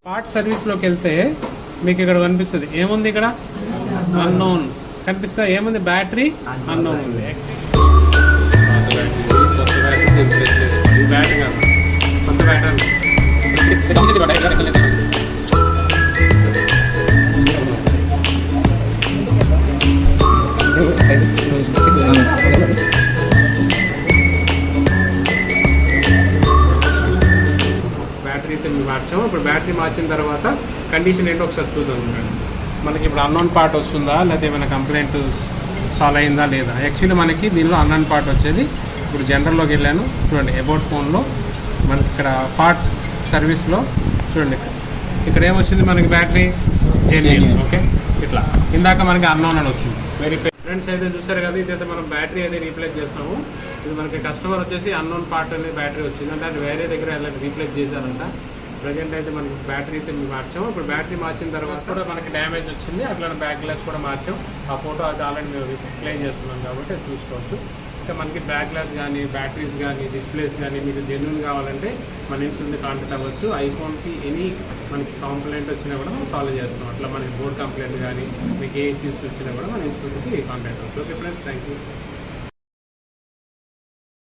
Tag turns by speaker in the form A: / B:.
A: Part సర్వీస్లోకి వెళ్తే మీకు ఇక్కడ కనిపిస్తుంది ఏముంది ఇక్కడ అన్నోన్ కనిపిస్తా ఏముంది బ్యాటరీ అన్నోన్ ఉంది. బ్యాటరీ కాదు కొత్త బ్యాటరీ బ్యాటరీ అయితే మార్చాము. ఇప్పుడు బ్యాటరీ మార్చిన తర్వాత కండిషన్ ఏంటో ఒకసారి చూద్దాం. మనకి ఇప్పుడు అన్నోన్ పార్ట్ వస్తుందా లేకపోతే ఏమైనా కంప్లైంట్ సాల్వ్ అయిందా లేదా. యాక్చువల్లీ మనకి దీనిలో అన్నోన్ పార్ట్ వచ్చేది. ఇప్పుడు జనరల్లోకి వెళ్ళాను చూడండి, అబౌట్ ఫోన్లో మనకి ఇక్కడ పార్ట్ సర్వీస్లో చూడండి ఇక్కడ ఏమొచ్చింది మనకి బ్యాటరీ జెన్యూన్. ఓకే, ఇట్లా ఇందాక మనకి అన్నోన్ అని వచ్చింది. వెరిఫై ఫ్రెండ్స్ అయితే చూసారు కదా, ఇదైతే మనం బ్యాటరీ అయితే రీప్లేస్ చేస్తాము. ఇది మనకి కస్టమర్ వచ్చేసి అన్నోన్ పార్ట్ అనేది బ్యాటరీ వచ్చింది అంటే అది వేరే దగ్గర అలాంటి రీప్లేస్ చేశారంట. ప్రజెంట్ అయితే మనకి బ్యాటరీ అయితే మార్చాము. ఇప్పుడు బ్యాటరీ మార్చిన తర్వాత కూడా మనకి డ్యామేజ్ వచ్చింది, అట్లా బ్యాక్ గ్లాస్ కూడా మార్చాం. ఆ ఫోటో అది ఆల్రెడీ మేము క్లెయిమ్ చేస్తున్నాం కాబట్టి అది చూసుకోవచ్చు. ఇంకా మనకి బ్యాక్ గ్లాస్ కానీ బ్యాటరీస్ కానీ డిస్ప్లేస్ కానీ మీకు జెన్యూన్ కావాలంటే మన ఇన్స్టిట్యూట్ని కాంటాక్ట్ అవ్వచ్చు. ఐఫోన్కి ఎనీ మనకి కంప్లైంట్ వచ్చినా కూడా మనం సాల్వ్ చేస్తాం. అట్లా మనకి బోర్డ్ కంప్లైంట్ కానీ మీకు ఏ ఇష్యూస్ వచ్చినా కూడా మన ఇన్స్టిట్యూట్కి కాంటాక్ట్ అవ్వచ్చు. Okay friends, thank you.